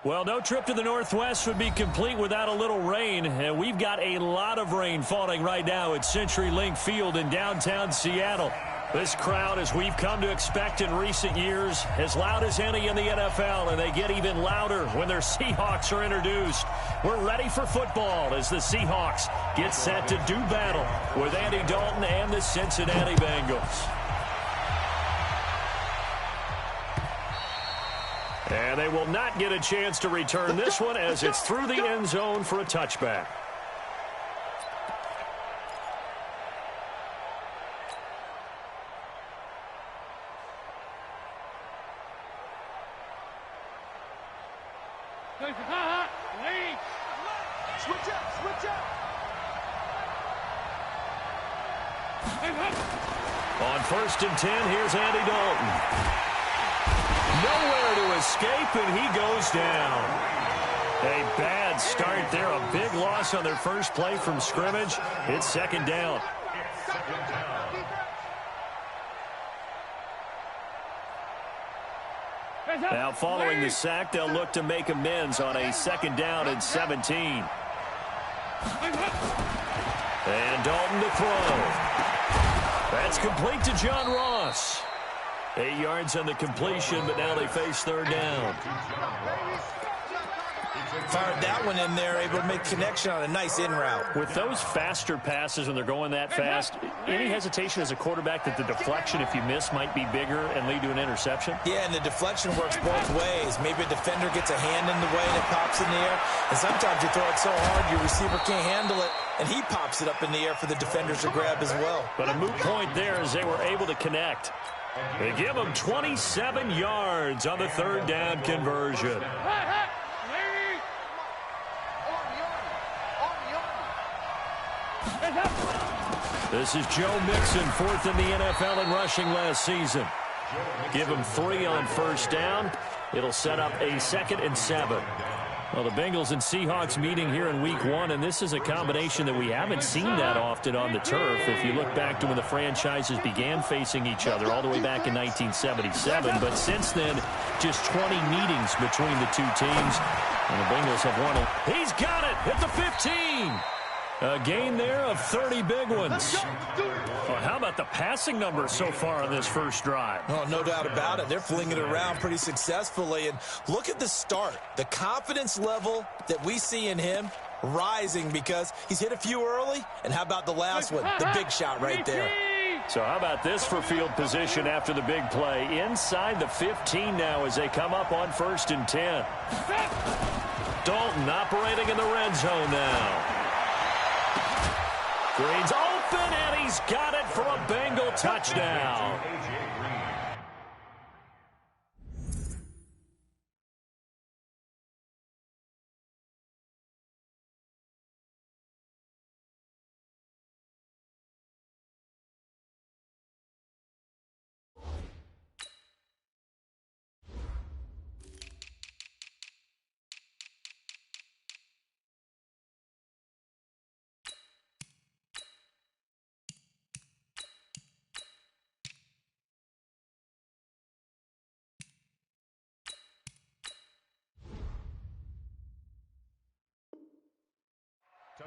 Well, no trip to the Northwest would be complete without a little rain, and we've got a lot of rain falling right now at CenturyLink Field in downtown Seattle. This crowd, as we've come to expect in recent years, as loud as any in the NFL, and they get even louder when their Seahawks are introduced. We're ready for football as the Seahawks get set to do battle with Andy Dalton and the Cincinnati Bengals. And they will not get a chance to return this one as it's through the end zone for a touchback. On 1st and 10, here's Andy Dalton. Nowhere to escape, and he goes down. A bad start there. A big loss on their first play from scrimmage. It's 2nd down. Now, following the sack, they'll look to make amends on a 2nd down and 17. And Dalton to throw. That's complete to John Ross. 8 yards on the completion, but now they face 3rd down. Fired that one in there, able to make connection on a nice in route. With those faster passes when they're going that fast, any hesitation as a quarterback that the deflection, if you miss, might be bigger and lead to an interception? Yeah, and the deflection works both ways. Maybe a defender gets a hand in the way and it pops in the air, and sometimes you throw it so hard your receiver can't handle it, and he pops it up in the air for the defenders to grab as well. But a moot point there as they were able to connect. They give them 27 yards on the 3rd down conversion. This is Joe Mixon, 4th in the NFL in rushing last season. Give him 3 on 1st down. It'll set up a 2nd and 7. Well, the Bengals and Seahawks meeting here in Week 1, and this is a combination that we haven't seen that often on the turf. If you look back to when the franchises began facing each other all the way back in 1977. But since then, just 20 meetings between the two teams, and the Bengals have won it. He's got it at the 15. A gain there of 30 big ones. Well, how about the passing numbers so far on this first drive? Oh, no doubt about it. They're flinging it around pretty successfully. And look at the start. The confidence level that we see in him rising because he's hit a few early. And how about the last one? The big shot right there. So how about this for field position after the big play? Inside the 15 now as they come up on 1st and 10. Dalton operating in the red zone now. Green's open, and he's got it for a Bengal touchdown.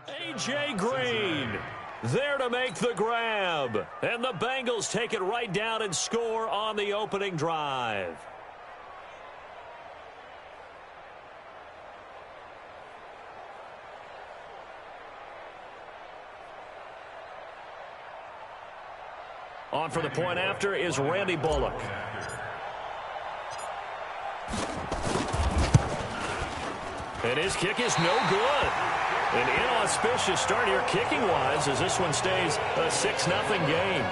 A.J. Green there to make the grab. And the Bengals take it right down and score on the opening drive. On for the point after is Randy Bullock. And his kick is no good. An inauspicious start here kicking-wise as this one stays a 6-0 game.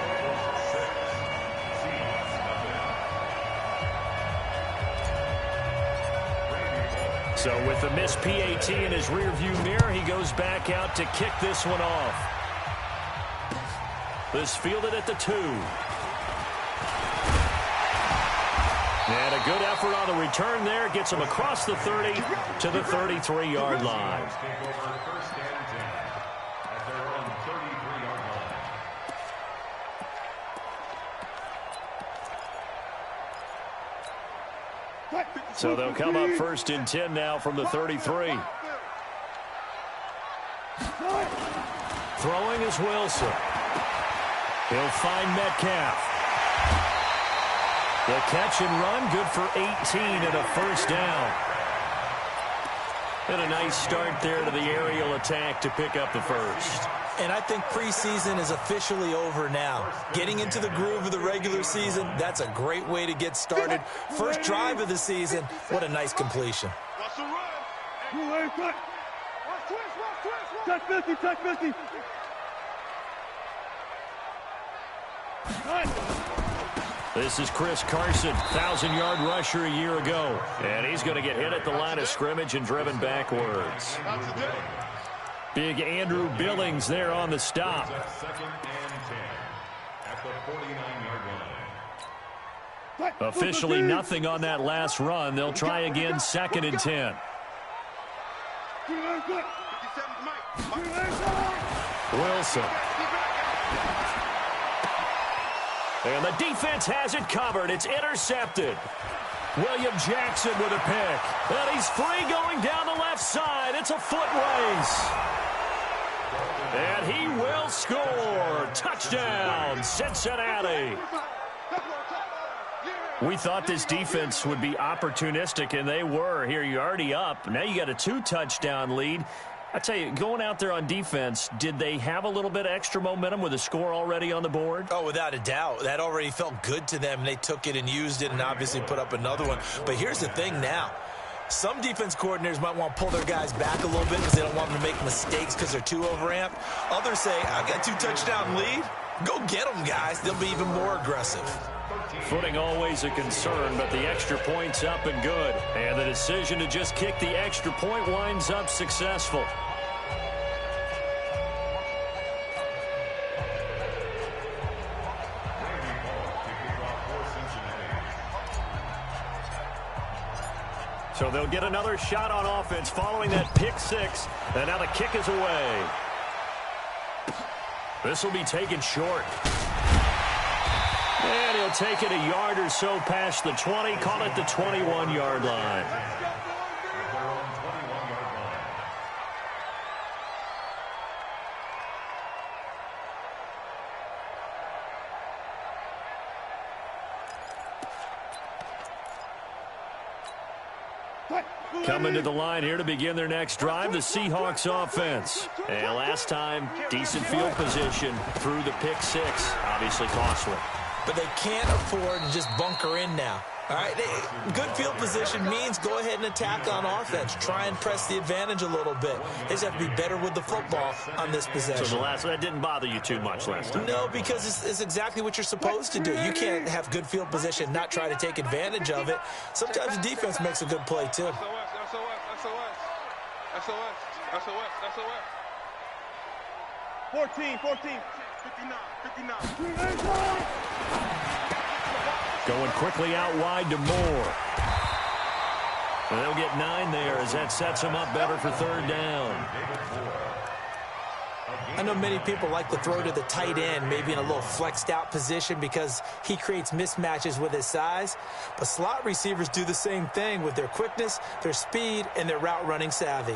So with the missed PAT in his rearview mirror, he goes back out to kick this one off. This fielded at the 2. And a good effort on the return there. Gets him across the 30 to the 33-yard line. So they'll come up 1st and 10 now from the 33. Throwing is Wilson. He'll find Metcalf. The catch and run, good for 18 and a 1st down. And a nice start there to the aerial attack to pick up the 1st. And I think preseason is officially over now. Getting into the groove of the regular season, that's a great way to get started. First drive of the season, what a nice completion. Touch 50, touch 50. This is Chris Carson, 1,000-yard rusher a year ago. And he's going to get hit at the line of scrimmage and driven backwards. Big Andrew Billings there on the stop. Officially nothing on that last run. They'll try again 2nd and 10. Wilson. And the defense has it covered. It's intercepted. William Jackson with a pick. And he's free going down the left side. It's a foot race. And he will score. Touchdown, Cincinnati. We thought this defense would be opportunistic, and they were. Here, you're already up. Now you got a 2-touchdown lead. I tell you, going out there on defense, did they have a little bit of extra momentum with a score already on the board? Oh, without a doubt. That already felt good to them. They took it and used it and obviously put up another one. But here's the thing now. Some defense coordinators might want to pull their guys back a little bit because they don't want them to make mistakes because they're too overamped. Others say, I've got a 2-touchdown lead. Go get them, guys. They'll be even more aggressive. Footing always a concern, but the extra point's up and good. And the decision to just kick the extra point winds up successful. So they'll get another shot on offense following that pick 6. And now the kick is away. This will be taken short. And he'll take it a yard or so past the 20. Call it the 21-yard line. Coming to the line here to begin their next drive, the Seahawks offense. And last time, decent field position through the pick 6. Obviously costly. But they can't afford to just bunker in now. All right, good field position means go ahead and attack on offense. Try and press the advantage a little bit. They just have to be better with the football on this possession. So that didn't bother you too much last time? No, because it's exactly what you're supposed to do. You can't have good field position and not try to take advantage of it. Sometimes the defense makes a good play, too. SOS. 14. 59. Going quickly out wide to Moore. And they'll get 9 there as that sets them up better for 3rd down. I know many people like to throw to the tight end, maybe in a little flexed out position because he creates mismatches with his size. But slot receivers do the same thing with their quickness, their speed, and their route running savvy.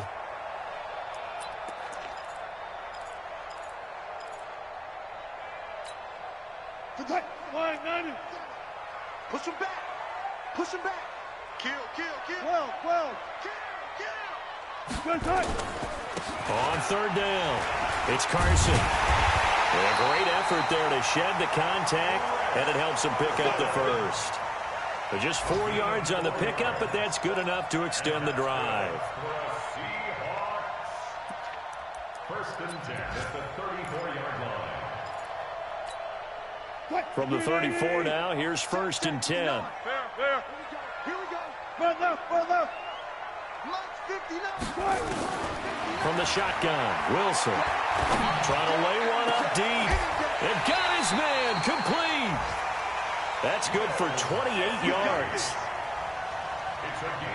Push him back. Kill. 12. Kill. On 3rd down, it's Carson. A great effort there to shed the contact, and it helps him pick up the 1st. But just 4 yards on the pickup, but that's good enough to extend the drive. 1st and 10 at the 34-yard line. From the 34 now, here's 1st and 10. Here we go. Far left. 59. From the shotgun, Wilson trying to lay one up deep. And got his man complete. That's good for 28 yards.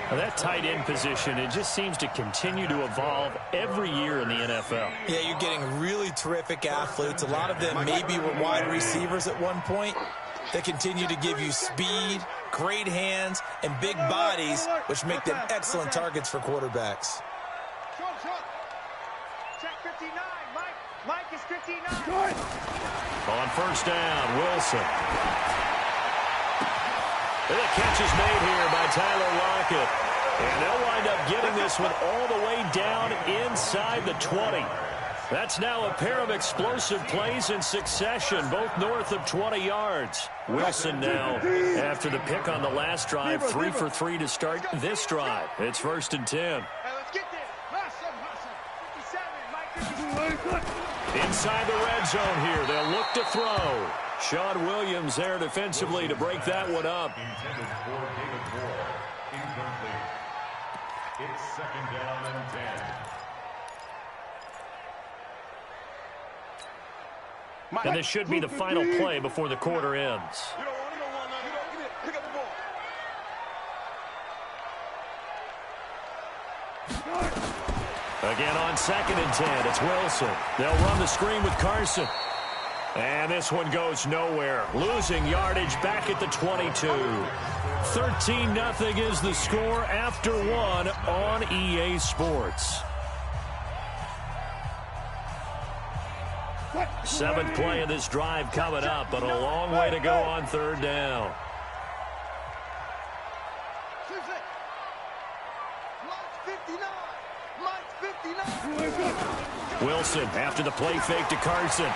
Now that tight end position, it just seems to continue to evolve every year in the NFL. Yeah, you're getting really terrific athletes. A lot of them maybe were wide receivers at one point. They continue to give you speed great hands, and big bodies, which make them excellent targets for quarterbacks. Check 59. Mike is 59. On first down, Wilson. And the catch is made here by Tyler Lockett. And they'll wind up getting this one all the way down inside the 20. That's now a pair of explosive plays in succession, both north of 20 yards. Wilson now, after the pick on the last drive, 3 for 3 to start this drive. It's 1st and 10. Let's get this. Hustle. 57. Mike 57. Inside the red zone here, they'll look to throw. Sean Williams there defensively to break that one up. Intended for David Moore. Incomplete. It's 2nd down and 10. And this should be the final play before the quarter ends. Again on 2nd and 10, it's Wilson. They'll run the screen with Carson. And this one goes nowhere. Losing yardage back at the 22. 13-0 is the score after one on EA Sports. 7th play of this drive coming up, but a long way to go on 3rd down. Wilson after the play fake to Carson.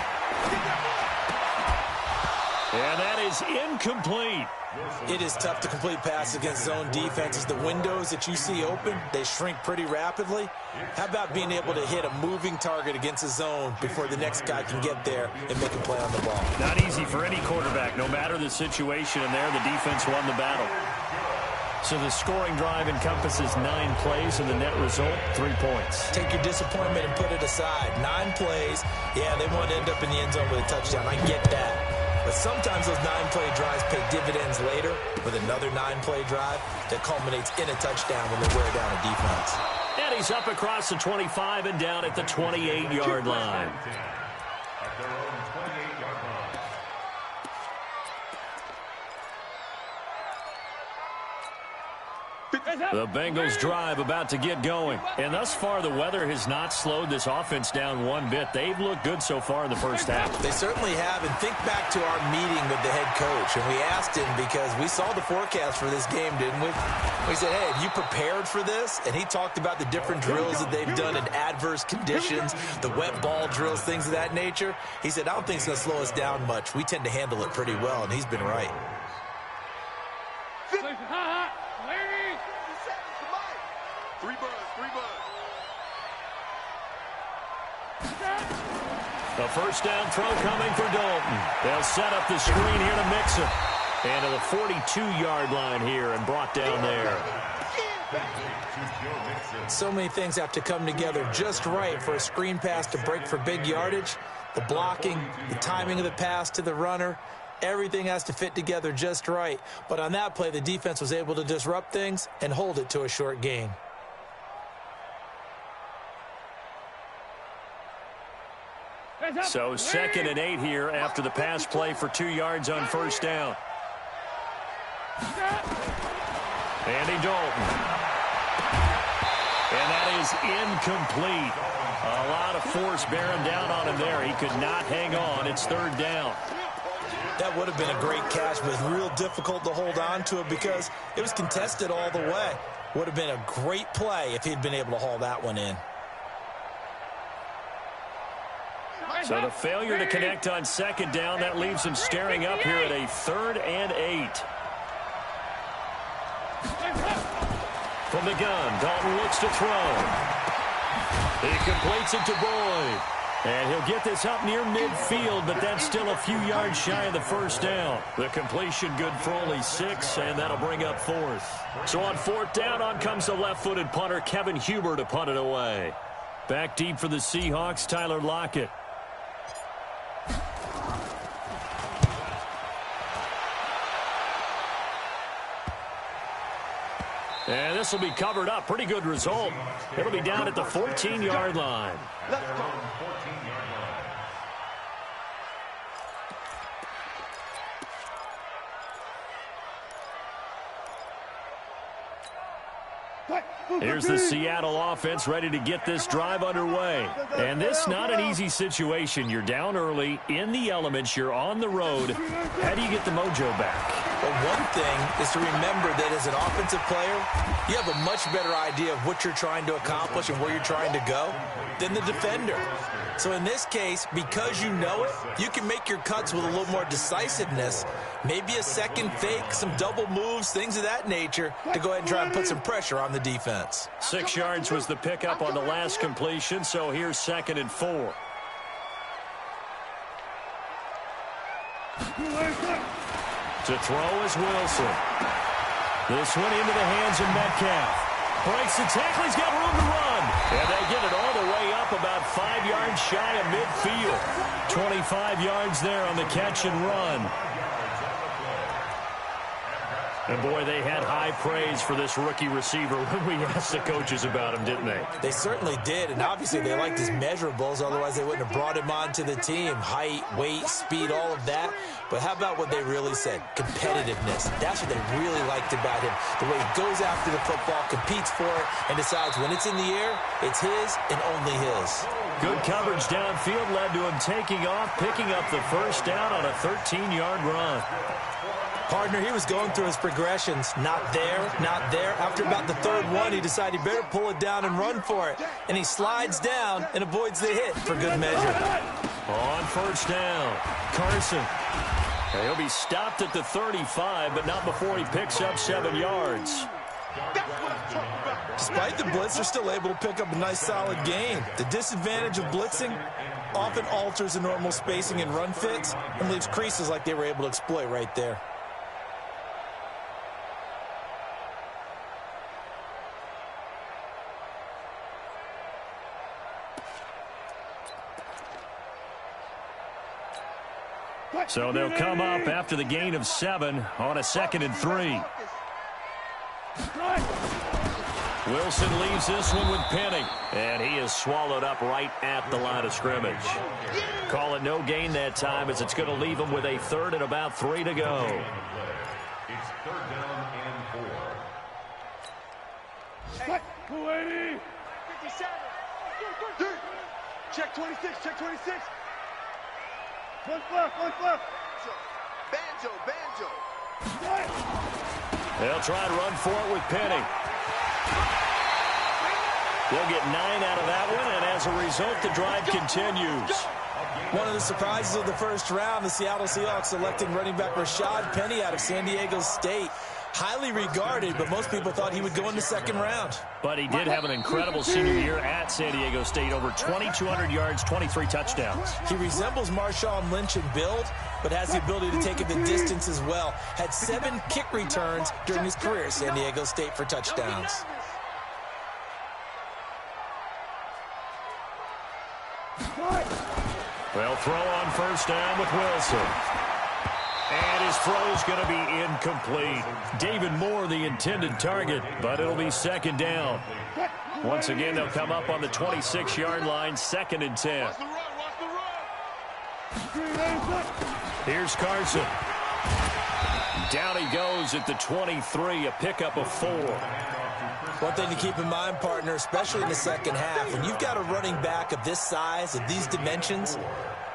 And that is incomplete. It is tough to complete passes against zone defenses. The windows that you see open, they shrink pretty rapidly. How about being able to hit a moving target against a zone before the next guy can get there and make a play on the ball? Not easy for any quarterback, no matter the situation, and there the defense won the battle. So the scoring drive encompasses 9 plays, and the net result, 3 points. Take your disappointment and put it aside. 9 plays, yeah, they want to end up in the end zone with a touchdown. I get that. But sometimes those 9-play drives pay dividends later with another 9-play drive that culminates in a touchdown when they wear down a defense. And he's up across the 25 and down at the 28-yard line. At their own 28-yard line. The Bengals drive about to get going. And thus far, the weather has not slowed this offense down one bit. They've looked good so far in the first half. They certainly have. And think back to our meeting with the head coach. And we asked him because we saw the forecast for this game, didn't we? We said, hey, have you prepared for this? And he talked about the different drills that they've done in adverse conditions, the wet ball drills, things of that nature. He said, I don't think it's going to slow us down much. We tend to handle it pretty well, and he's been right. A first down throw coming for Dalton. They'll set up the screen here to Mixon. And to the 42-yard line here and brought down there. So many things have to come together just right for a screen pass to break for big yardage. The blocking, the timing of the pass to the runner, everything has to fit together just right. But on that play, the defense was able to disrupt things and hold it to a short gain. So 2nd and 8 here after the pass play for 2 yards on first down. Andy Dalton. And that is incomplete. A lot of force bearing down on him there. He could not hang on. It's 3rd down. That would have been a great catch, but it's real difficult to hold on to it because it was contested all the way. Would have been a great play if he'd been able to haul that one in. So the failure to connect on 2nd down, that leaves him staring up here at a 3rd and 8. From the gun, Dalton looks to throw. He completes it to Boyd. And he'll get this up near midfield, but that's still a few yards shy of the first down. The completion good for only 6, and that'll bring up 4th. So on 4th down, on comes the left-footed punter, Kevin Huber, to punt it away. Back deep for the Seahawks, Tyler Lockett. And this will be covered up. Pretty good result. It'll be down at the 14-yard line. Let's go. 14-yard line. Here's the Seattle offense ready to get this drive underway. And this not an easy situation. You're down early, in the elements, you're on the road. How do you get the mojo back? Well, one thing is to remember that as an offensive player, you have a much better idea of what you're trying to accomplish and where you're trying to go than the defender. So in this case, because you know it, you can make your cuts with a little more decisiveness, maybe a second fake, some double moves, things of that nature, to go ahead and try and put some pressure on the defense. 6 yards was the pickup on the last completion, so here's 2nd and 4. To throw is Wilson. This one into the hands of Metcalf. Breaks the tackle. He's got room to run. And they get it all the way up about 5 yards shy of midfield. 25 yards there on the catch and run. And, boy, they had high praise for this rookie receiver when we asked the coaches about him, didn't they? They certainly did, and obviously they liked his measurables. Otherwise, they wouldn't have brought him onto the team. Height, weight, speed, all of that. But how about what they really said? Competitiveness. That's what they really liked about him. The way he goes after the football, competes for it, and decides when it's in the air, it's his and only his. Good coverage downfield led to him taking off, picking up the first down on a 13-yard run. Partner, he was going through his progressions. Not there, not there. After about the third one, he decided he better pull it down and run for it. And he slides down and avoids the hit for good measure. On first down, Carson. He'll be stopped at the 35, but not before he picks up 7 yards. Despite the blitz, they're still able to pick up a nice, solid gain. The disadvantage of blitzing often alters the normal spacing and run fits and leaves creases like they were able to exploit right there. So they'll come up after the gain of 7 on a 2nd and 3. Wilson leaves this one with Penny, and he is swallowed up right at the line of scrimmage. Call it no gain that time, as it's going to leave him with a 3rd and about 3 to go. It's 3rd down and 4. 280. 57. Check 26, check 26. One left. Banjo. They'll try and run for it with Penny. They'll get 9 out of that one, and as a result, the drive continues. One of the surprises of the first round, the Seattle Seahawks selecting running back Rashad Penny out of San Diego State. Highly regarded, but most people thought he would go in the 2nd round. But he did have an incredible senior year at San Diego State. Over 2,200 yards, 23 touchdowns. He resembles Marshawn Lynch in build, but has the ability to take it the distance as well. Had 7 kick returns during his career at San Diego State for touchdowns. They'll throw on first down with Wilson. And his throw is going to be incomplete. David Moore, the intended target, but it'll be 2nd down. Once again, they'll come up on the 26-yard line, 2nd and 10. Here's Carson. Down he goes at the 23, a pickup of 4. One thing to keep in mind, partner, especially in the second half, when you've got a running back of this size, of these dimensions,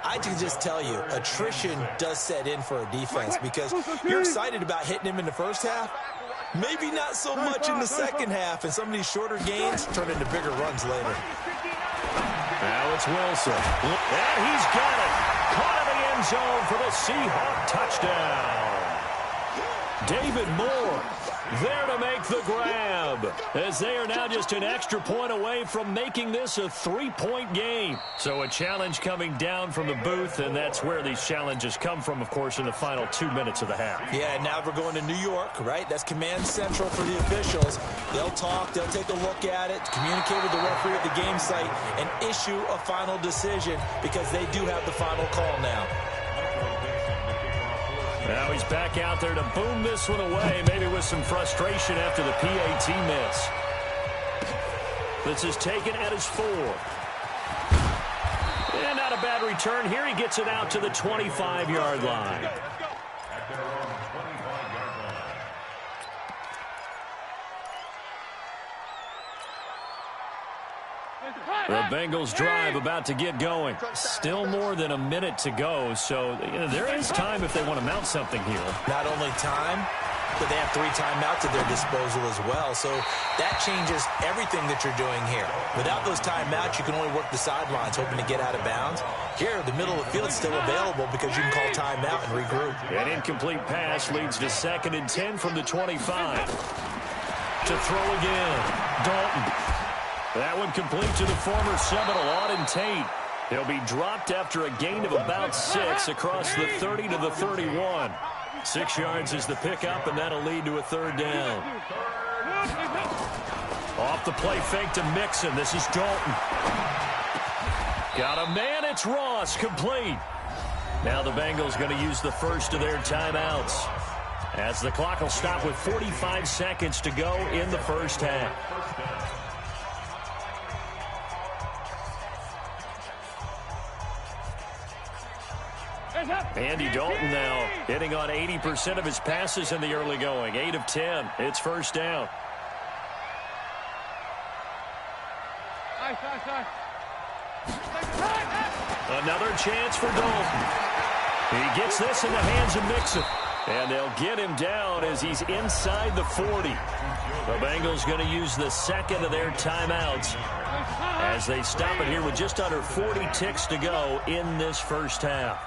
I can just tell you, attrition does set in for a defense because you're excited about hitting him in the first half. Maybe not so much in the second half, and some of these shorter gains turn into bigger runs later. Now it's Wilson. And he's got it. Caught in the end zone for the Seahawk touchdown. David Moore there to make the grab, as they are now just an extra point away from making this a 3-point game. So a challenge coming down from the booth, and that's where these challenges come from, of course, in the final 2 minutes of the half. Yeah, now we're going to New York, right? That's command central for the officials. They'll talk, they'll take a look at it, communicate with the referee at the game site, and issue a final decision because they do have the final call now. Now he's back out there to boom this one away, maybe with some frustration after the PAT miss. This is taken at his 4. And not a bad return here. He gets it out to the 25-yard line. The Bengals drive about to get going. Still more than a minute to go, so there is time if they want to mount something here. Not only time, but they have 3 timeouts at their disposal as well. So that changes everything that you're doing here. Without those timeouts, you can only work the sidelines, hoping to get out of bounds. Here, the middle of the field is still available because you can call timeout and regroup. An incomplete pass leads to 2nd and 10 from the 25. To throw again, Dalton. That one complete to the former Seminole, Auden Tate. He'll be dropped after a gain of about 6 across the 30 to the 31. 6 yards is the pickup, and that'll lead to a 3rd down. Off the play fake to Mixon. This is Dalton. Got a man. It's Ross. Complete. Now the Bengals going to use the first of their timeouts, as the clock will stop with 45 seconds to go in the first half. Andy Dalton now hitting on 80% of his passes in the early going. 8 of 10. It's first down. Another chance for Dalton. He gets this in the hands of Mixon. And they'll get him down as he's inside the 40. The Bengals going to use the second of their timeouts as they stop it here with just under 40 ticks to go in this first half.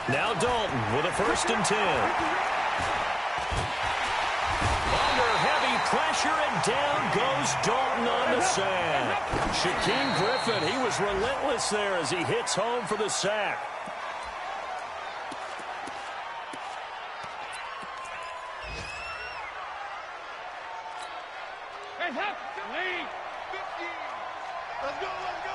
Now Dalton with a 1st and 10. Under heavy pressure, and down goes Dalton on the sack. Shaquem Griffin, he was relentless there as he hits home for the sack. Let's go, let's go.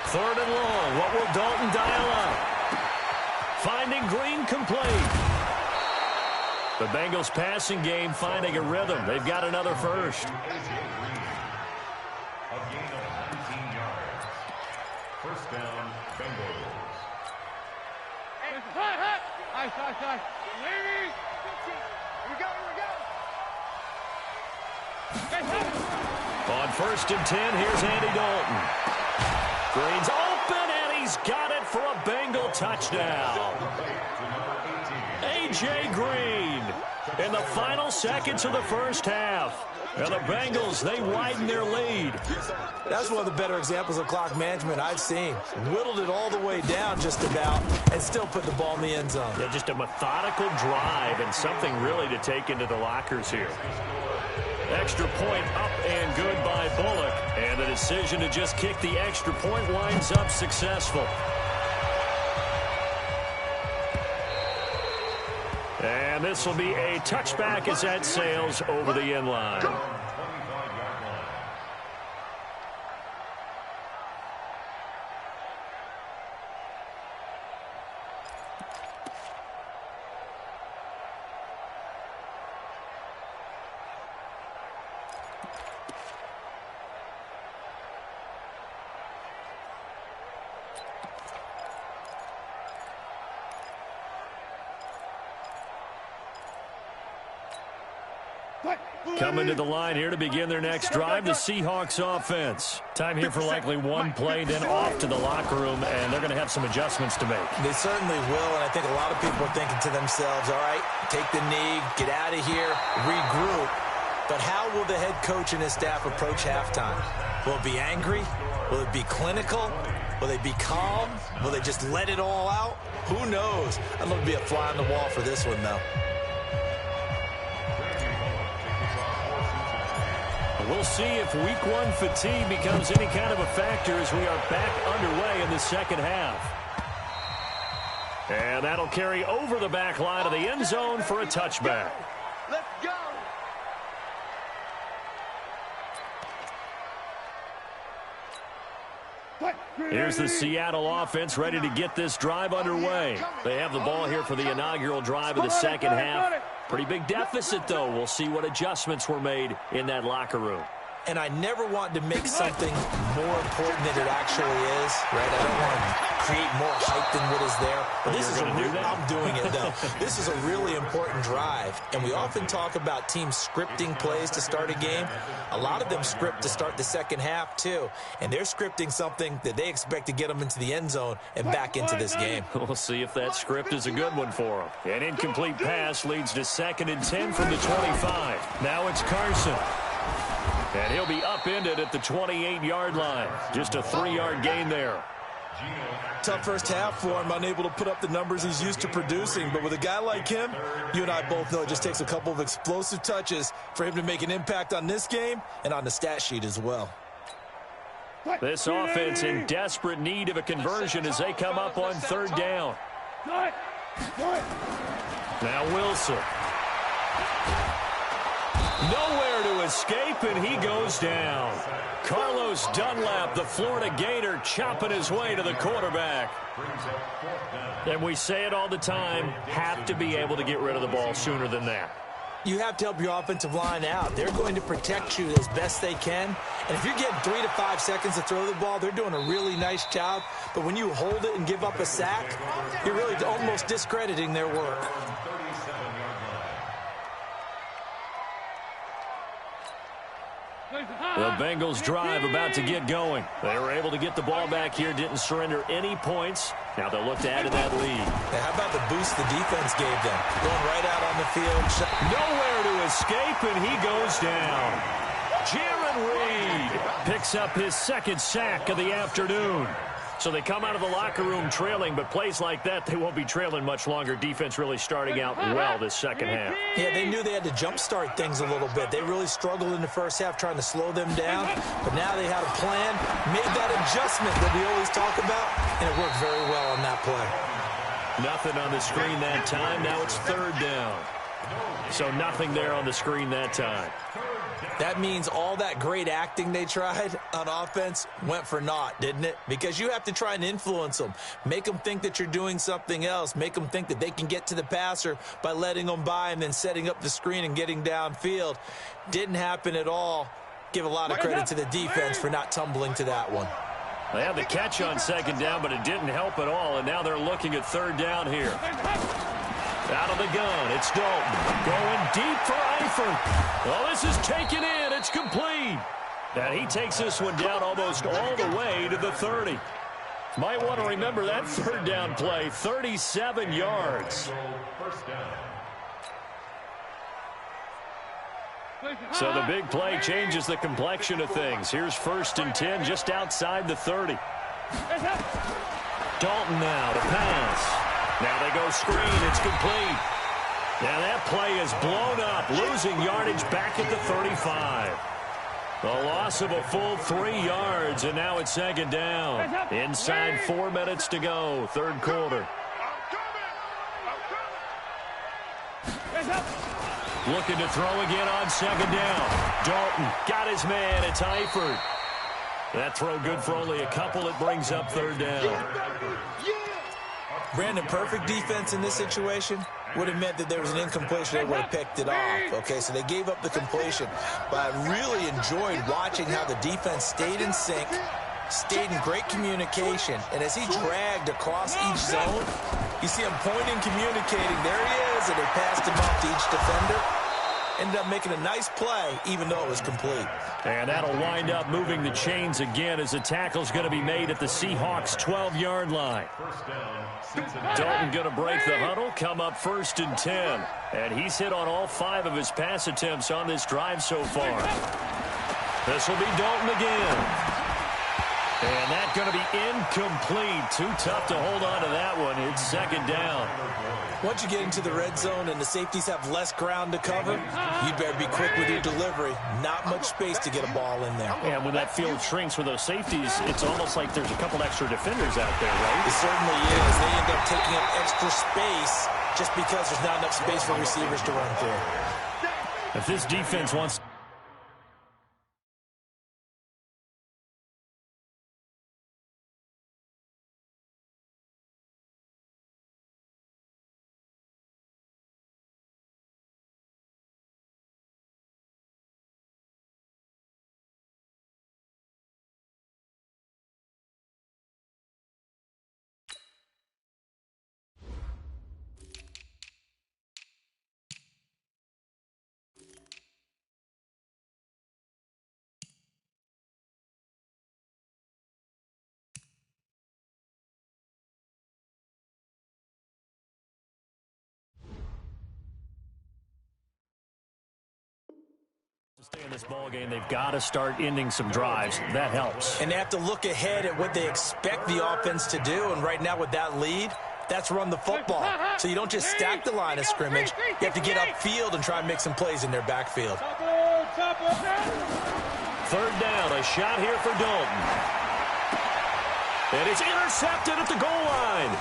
3rd and long. What will Dalton dial up? Finding Green complete. The Bengals passing game finding a rhythm. They've got another first. A gain of 19 yards. First down, Bengals. On 1st and 10, here's Andy Dalton. Green's open, and he's got it for a Bengal touchdown. A.J. Green in the final seconds of the first half. And the Bengals, they widen their lead. That's one of the better examples of clock management I've seen. Whittled it all the way down just about and still put the ball in the end zone. Yeah, just a methodical drive and something really to take into the lockers here. Extra point up and good by Bullock. And the decision to just kick the extra point winds up successful. And this will be a touchback as that sails over the end line. Coming to the line here to begin their next drive, the Seahawks offense. Time here for likely one play, then off to the locker room, and they're going to have some adjustments to make. They certainly will, and I think a lot of people are thinking to themselves, all right, take the knee, get out of here, regroup. But how will the head coach and his staff approach halftime? Will it be angry? Will it be clinical? Will they be calm? Will they just let it all out? Who knows? I'd love to be a fly on the wall for this one, though. We'll see if week one fatigue becomes any kind of a factor as we are back underway in the second half. And that'll carry over the back line of the end zone for a touchback. Let's go. Here's the Seattle offense ready to get this drive underway. They have the ball here for the inaugural drive of the second half. Pretty big deficit, though. We'll see what adjustments were made in that locker room. And I never want to make something more important than it actually is, right? I don't want to create more hype than what is there. But this is I'm doing it, though. This is a really important drive, and we often talk about teams scripting plays to start a game. A lot of them script to start the second half, too, and they're scripting something that they expect to get them into the end zone and back into this game. We'll see if that script is a good one for them. An incomplete pass leads to 2nd and 10 from the 25. Now it's Carson. And he'll be upended at the 28-yard line. Just a 3-yard gain there. Tough first half for him, unable to put up the numbers he's used to producing. But with a guy like him, you and I both know it just takes a couple of explosive touches for him to make an impact on this game and on the stat sheet as well. This offense in desperate need of a conversion as they come up on 3rd down. Now Wilson. Nowhere to escape, and he goes down. Carlos Dunlap, the Florida Gator, chopping his way to the quarterback. And we say it all the time, have to be able to get rid of the ball sooner than that. You have to help your offensive line out. They're going to protect you as best they can. And if you're getting 3 to 5 seconds to throw the ball, they're doing a really nice job. But when you hold it and give up a sack, you're really almost discrediting their work. The Bengals drive about to get going. They were able to get the ball back here, didn't surrender any points. Now they'll look to add to that lead. Hey, how about the boost the defense gave them? Going right out on the field. Nowhere to escape, and he goes down. Jaron Reed picks up his 2nd sack of the afternoon. So they come out of the locker room trailing, but plays like that, they won't be trailing much longer. Defense really starting out well this second half. Yeah, they knew they had to jumpstart things a little bit. They really struggled in the first half trying to slow them down, but now they had a plan, made that adjustment that we always talk about, and it worked very well on that play. Nothing on the screen that time. Now it's 3rd down. So nothing there on the screen that time. That means all that great acting they tried on offense went for naught, didn't it? Because you have to try and influence them. Make them think that you're doing something else. Make them think that they can get to the passer by letting them by and then setting up the screen and getting downfield. Didn't happen at all. Give a lot of credit to the defense for not tumbling to that one. They had the catch on 2nd down, but it didn't help at all, and now they're looking at 3rd down here. Out of the gun, it's Dalton. Going deep for Eifert. Oh, this is taken in. It's complete. And he takes this one down almost all the way to the 30. Might want to remember that 3rd down play, 37 yards. So the big play changes the complexion of things. Here's 1st and 10 just outside the 30. Dalton now to pass. Now they go screen. It's complete. Now that play is blown up, losing yardage back at the 35. The loss of a full 3 yards, and now it's 2nd down. Inside 4 minutes to go, 3rd quarter. Looking to throw again on 2nd down. Dalton got his man. It's Eifert. That throw good for only a couple. It brings up 3rd down. Brandon, perfect defense in this situation would have meant that there was an incompletion. They would have picked it off. Okay, so they gave up the completion. But I really enjoyed watching how the defense stayed in sync, stayed in great communication. And as he dragged across each zone, you see him pointing, communicating. There he is, and they passed him off to each defender. Ended up making a nice play, even though it was complete. And that'll wind up moving the chains again as the tackle's going to be made at the Seahawks' 12-yard line. Dalton going to break the huddle, come up 1st and 10. And he's hit on all 5 of his pass attempts on this drive so far. This will be Dalton again. And that's going to be incomplete. Too tough to hold on to that one. It's 2nd down. Once you get into the red zone and the safeties have less ground to cover, you'd better be quick with your delivery. Not much space to get a ball in there. And when that field shrinks with those safeties, it's almost like there's a couple extra defenders out there, right? It certainly is. They end up taking up extra space just because there's not enough space for receivers to run through. If this defense wants Stay in this ball game. They've got to start ending some drives. That helps. And they have to look ahead at what they expect the offense to do. And right now with that lead, that's run the football. So you don't just stack the line of scrimmage. You have to get upfield and try and make some plays in their backfield. Third down, a shot here for Dalton. And it's intercepted at the goal line.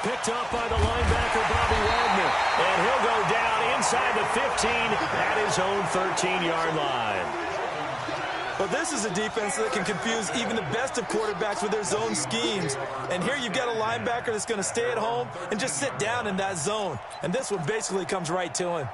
Picked up by the linebacker, Bobby Wagner. And he'll go down inside the 15 at his own 13-yard line. But this is a defense that can confuse even the best of quarterbacks with their zone schemes. And here you've got a linebacker that's going to stay at home and just sit down in that zone. And this one basically comes right to him.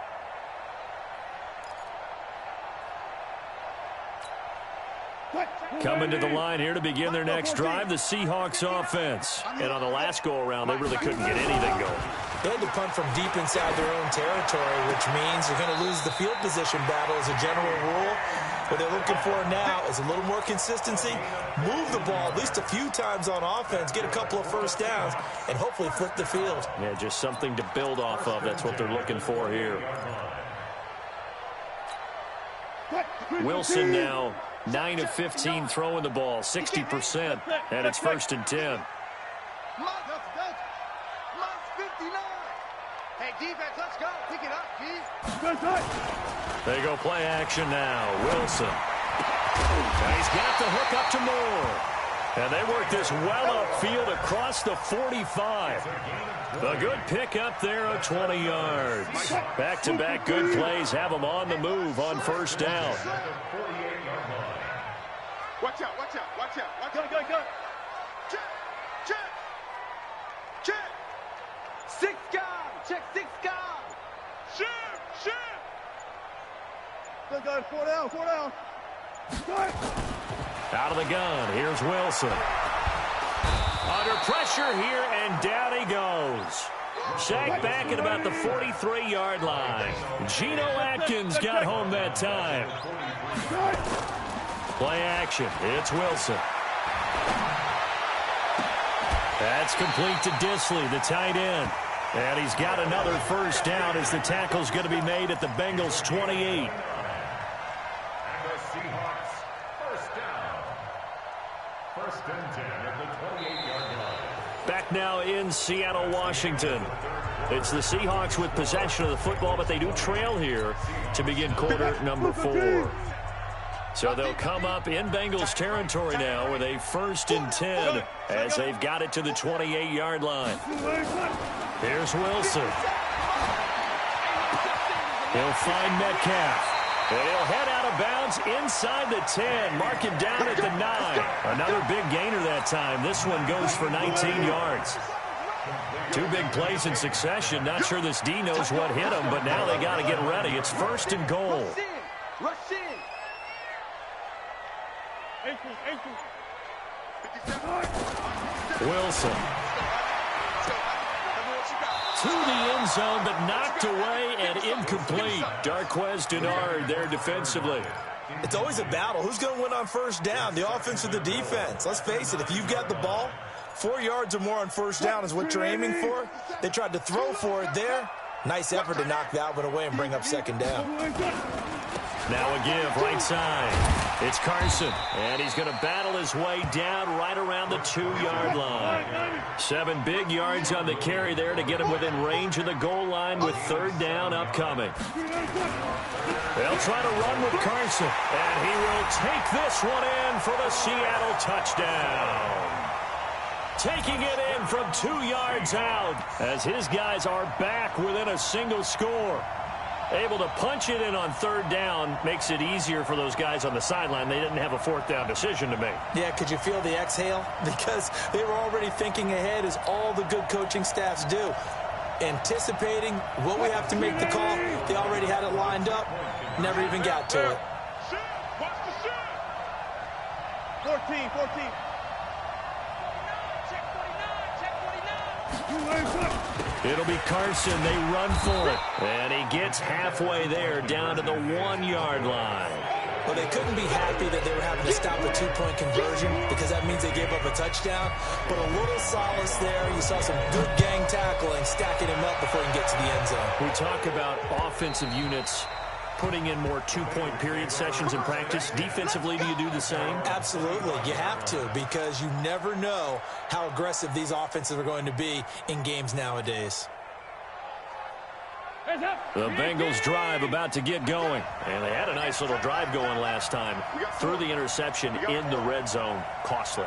Coming to the line here to begin their next drive, the Seahawks offense. And on the last go-around, they really couldn't get anything going. They had to punt from deep inside their own territory, which means they're going to lose the field position battle as a general rule. What they're looking for now is a little more consistency, move the ball at least a few times on offense, get a couple of first downs, and hopefully flip the field. Yeah, just something to build off of. That's what they're looking for here. Wilson now 9 of 15 throwing the ball, 60%, and it's 1st and 10. Hey, defense, let's go. Pick it up, G. They go play action now. Wilson. And he's got the hook up to Moore. And they work this well upfield across the 45. A good pick up there of 20 yards. Back-to-back good plays have them on the move on 1st down. Watch out, watch out, watch out. Watch out. Go. Check, check, check. 6 guys. Check 6 guys. Shoot. Go, 4 down. Go. Out of the gun. Here's Wilson. Under pressure here, and down he goes. Sacked back at about the 43-yard line. Geno Atkins got home that time. Play action. It's Wilson. That's complete to Disley, the tight end. And he's got another 1st down as the tackle's going to be made at the Bengals' 28. Back now in Seattle, Washington. It's the Seahawks with possession of the football, but they do trail here to begin quarter number 4. So they'll come up in Bengals territory now with a 1st and 10 as they've got it to the 28-yard line. Here's Wilson. He'll find Metcalf. And he'll head out of bounds inside the 10. Mark him down at the 9. Another big gainer that time. This one goes for 19 yards. 2 big plays in succession. Not sure this D knows what hit him, but now they got to get ready. It's 1st and goal. Rush in. Wilson. To the end zone, but knocked away and incomplete. Darquez Denard there defensively. It's always a battle. Who's going to win on 1st down, the offense or the defense? Let's face it, if you've got the ball, 4 yards or more on 1st down is what you're aiming for. They tried to throw for it there. Nice effort to knock that one away and bring up 2nd down. Now a give right side. It's Carson, and he's going to battle his way down right around the 2-yard line. 7 big yards on the carry there to get him within range of the goal line with 3rd down upcoming. They'll try to run with Carson, and he will take this one in for the Seattle touchdown. Taking it in from 2 yards out as his guys are back within a single score. Able to punch it in on 3rd down makes it easier for those guys on the sideline. They didn't have a 4th down decision to make. Yeah, could you feel the exhale? Because they were already thinking ahead, as all the good coaching staffs do. Anticipating what we have to make the call. They already had it lined up. Never even got to it. Watch the shoot. 14. It'll be Carson. They run for it. And he gets halfway there down to the 1-yard line. Well, they couldn't be happy that they were having to stop a 2-point conversion because that means they gave up a touchdown. But a little solace there. You saw some good gang tackling, stacking him up before he can get to the end zone. We talk about offensive units putting in more two-point period sessions in practice. Defensively, do you do the same? Absolutely. You have to, because you never know how aggressive these offenses are going to be in games nowadays. The Bengals drive about to get going. And they had a nice little drive going last time. Threw the interception in the red zone. Costly.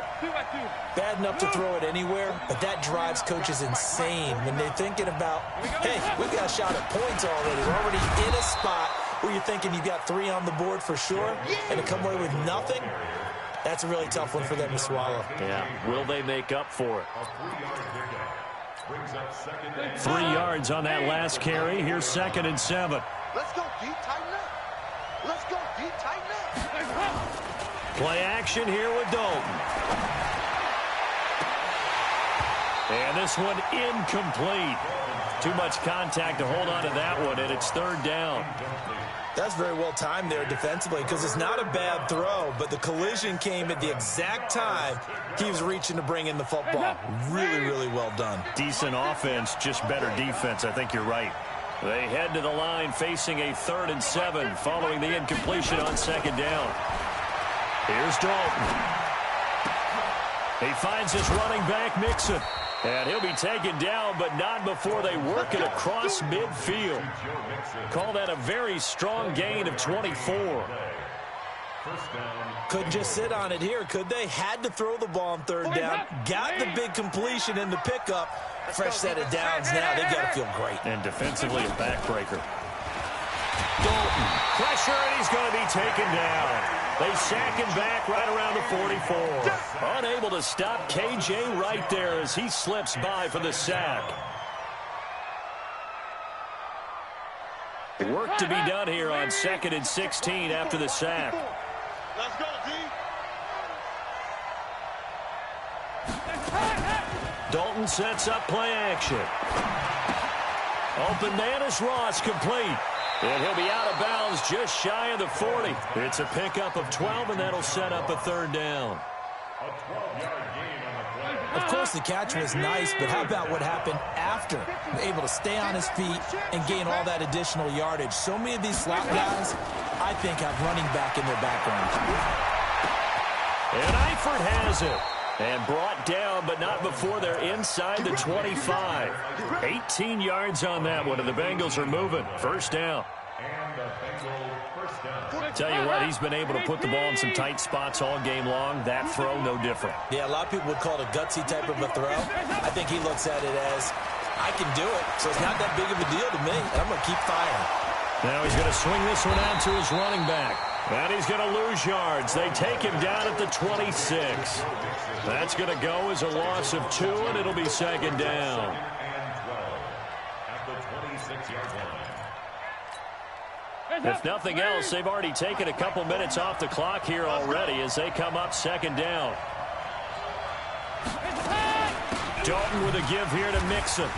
Bad enough to throw it anywhere, but that drives coaches insane when they're thinking about, hey, we've got a shot at points already. We're already in a spot where you're thinking you've got 3 on the board for sure, and to come away with nothing, that's a really tough one for them to swallow. Yeah, will they make up for it? 3 yards on that last carry. Here's 2nd and 7. Let's go deep, tighten up. Let's go deep, tighten up. Play action here with Dalton. And this one incomplete. Too much contact to hold on to that one, and it's 3rd down. That's very well timed there defensively, because it's not a bad throw, but the collision came at the exact time he was reaching to bring in the football. Really, really well done. Decent offense, just better defense. I think you're right. They head to the line facing a 3rd and 7 following the incompletion on 2nd down. Here's Dalton. He finds his running back, Mixon. And he'll be taken down, but not before they work it across midfield. Call that a very strong gain of 24. Couldn't just sit on it here, could they? Had to throw the ball on 3rd down. Got the big completion in the pickup. Fresh set of downs now. They've got to feel great. And defensively, a backbreaker. Dalton, pressure, and he's going to be taken down. They sack him back right around the 44. Unable to stop KJ right there as he slips by for the sack. Work to be done here on 2nd and 16 after the sack. Let's go, D. Dalton sets up play action. Open man is Ross, complete. And he'll be out of bounds just shy of the 40. It's a pickup of 12, and that'll set up a 3rd down. Of course, the catch was nice, but how about what happened after? Able to stay on his feet and gain all that additional yardage. So many of these slot guys, I think, have running back in their background. And Eifert has it. And brought down, but not before they're inside the 25. 18 yards on that one, and the Bengals are moving. 1st down. Tell you what, he's been able to put the ball in some tight spots all game long. That throw, no different. Yeah, a lot of people would call it a gutsy type of a throw. I think he looks at it as, I can do it, so it's not that big of a deal to me, and I'm going to keep firing. Now he's going to swing this one out to his running back. And he's going to lose yards. They take him down at the 26. That's going to go as a loss of 2, and it'll be 2nd down. If nothing else, they've already taken a couple minutes off the clock here already as they come up 2nd down. Dalton with a give here to Mixon.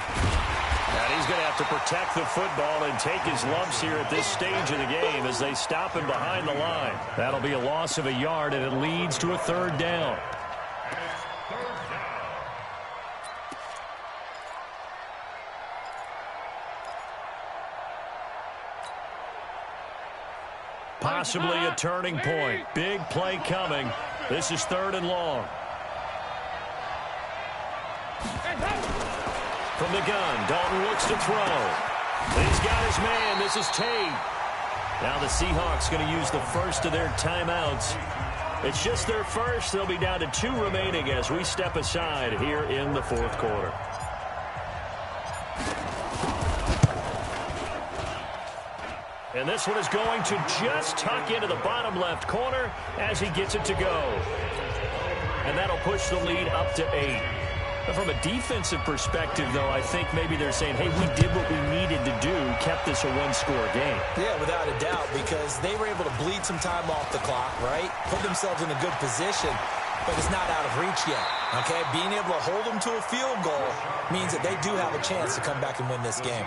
And he's going to have to protect the football and take his lumps here at this stage of the game as they stop him behind the line. That'll be a loss of a yard, and it leads to a 3rd down. Possibly a turning point. Big play coming. This is 3rd and long. From the gun, Dalton looks to throw. He's got his man. This is Tate. Now the Seahawks going to use the first of their timeouts. It's just their first. They'll be down to 2 remaining as we step aside here in the 4th quarter. And this one is going to just tuck into the bottom left corner as he gets it to go. And that'll push the lead up to 8. From a defensive perspective, though, I think maybe they're saying, hey, we did what we needed to do, kept this a 1-score game. Yeah, without a doubt, because they were able to bleed some time off the clock, right? Put themselves in a good position, but it's not out of reach yet, okay? Being able to hold them to a field goal means that they do have a chance to come back and win this game.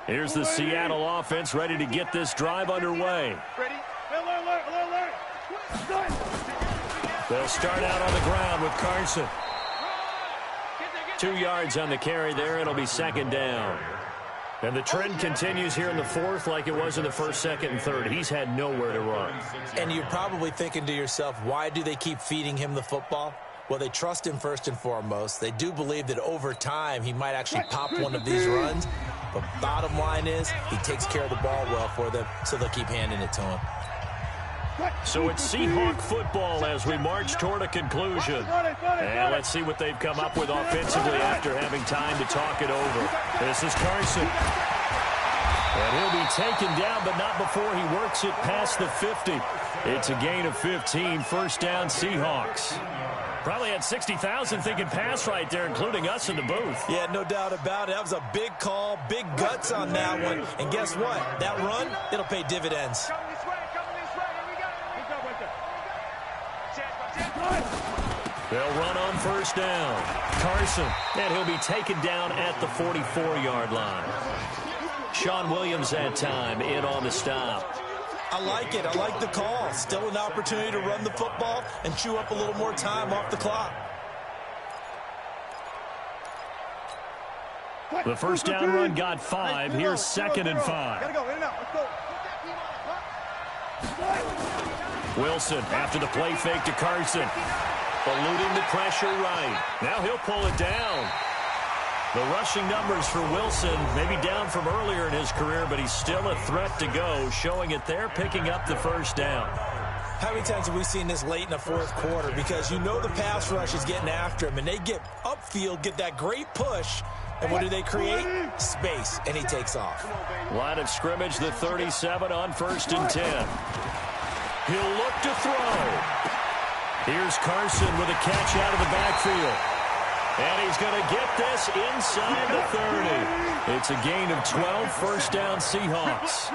Here's the Seattle offense ready to get this drive underway. Ready? Alert. They'll start out on the ground with Carson. 2 yards on the carry there. It'll be second down. And the trend continues here in the fourth like it was in the first, second, and third. He's had nowhere to run. And you're probably thinking to yourself, why do they keep feeding him the football? Well, they trust him first and foremost. They do believe that over time he might actually pop one of these runs. But bottom line is he takes care of the ball well for them, so they'll keep handing it to him. So it's Seahawk football as we march toward a conclusion. And let's see what they've come up with offensively after having time to talk it over. This is Carson. And he'll be taken down, but not before he works it past the 50. It's a gain of 15, first down Seahawks. Probably had 60,000 thinking pass right there, including us in the booth. Yeah, no doubt about it. That was a big call, big guts on that one. And guess what? That run, it'll pay dividends. Coming this way. Here we go. They'll run on first down. Carson, and he'll be taken down at the 44-yard line. Sean Williams that time in on the stop. I like it. I like the call. Still an opportunity to run the football and chew up a little more time off the clock. The first down run got 5. Here's second and 5. Gotta go, in and out. Let's go. Wilson after the play fake to Carson. Eluding the pressure right. Now he'll pull it down. The rushing numbers for Wilson maybe down from earlier in his career, but he's still a threat to go, showing it there, picking up the first down. How many times have we seen this late in the fourth quarter? Because you know the pass rush is getting after him, and they get upfield, get that great push, and what do they create? Space, and he takes off. Line of scrimmage, the 37 on first and 10. He'll look to throw. Here's Carson with a catch out of the backfield. And he's going to get this inside the 30. It's a gain of 12, first down Seahawks.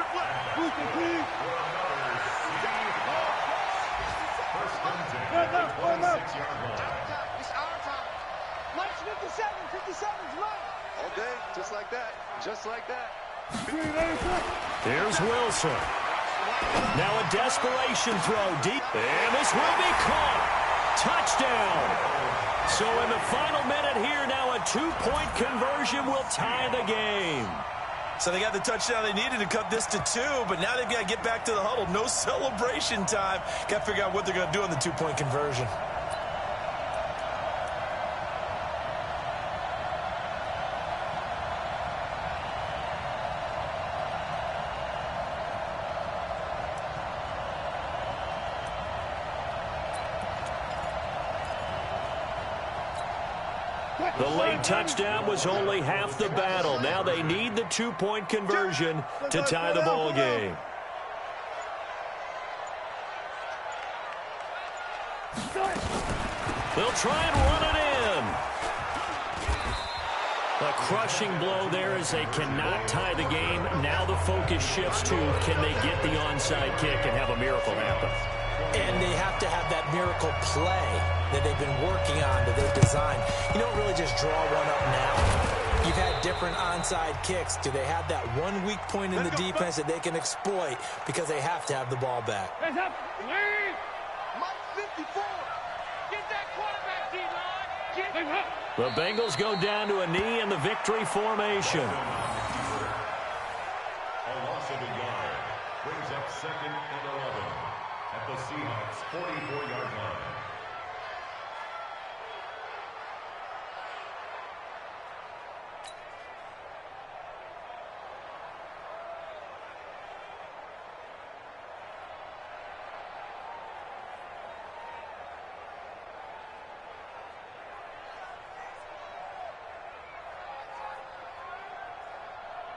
It's our time. March 57, 57's right. All day, just like that. Just like that. Here's Wilson. Now a desperation throw deep. And this will be caught. Touchdown. So in the final minute here, now a 2-point conversion will tie the game. So they got the touchdown they needed to cut this to 2, but now they've got to get back to the huddle. No celebration time. Got to figure out what they're going to do on the 2-point conversion. The late touchdown was only half the battle. Now they need the 2-point conversion to tie the ball game. They'll try and run it in. A crushing blow there as they cannot tie the game. Now the focus shifts to can they get the onside kick and have a miracle happen. And they have to have that miracle play that they've been working on, that they've designed. You don't really just draw one up now. You've had different onside kicks. Do they have that one weak point in the defense that they can exploit because they have to have the ball back? Hands up. Mike 54. Get that quarterback, D-line. The Bengals go down to a knee in the victory formation. A loss of a yard brings up second and 11 at the Seahawks' 44-yard line.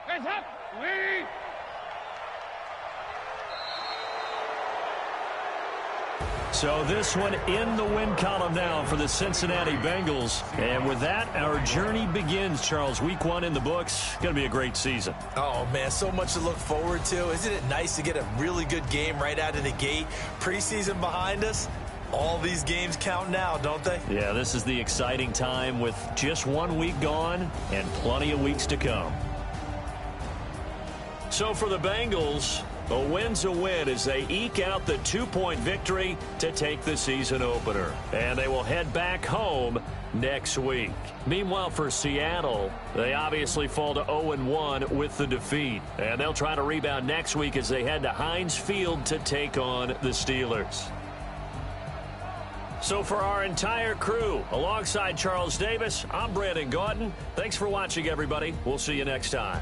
Hands up. Lead. So this one in the win column now for the Cincinnati Bengals. And with that, our journey begins, Charles. Week 1 in the books. Going to be a great season. Oh, man, so much to look forward to. Isn't it nice to get a really good game right out of the gate? Preseason behind us. All these games count now, don't they? Yeah, this is the exciting time with just 1 week gone and plenty of weeks to come. So for the Bengals, a win's a win as they eke out the 2-point victory to take the season opener. And they will head back home next week. Meanwhile, for Seattle, they obviously fall to 0-1 with the defeat. And they'll try to rebound next week as they head to Heinz Field to take on the Steelers. So for our entire crew, alongside Charles Davis, I'm Brandon Gaudin. Thanks for watching, everybody. We'll see you next time.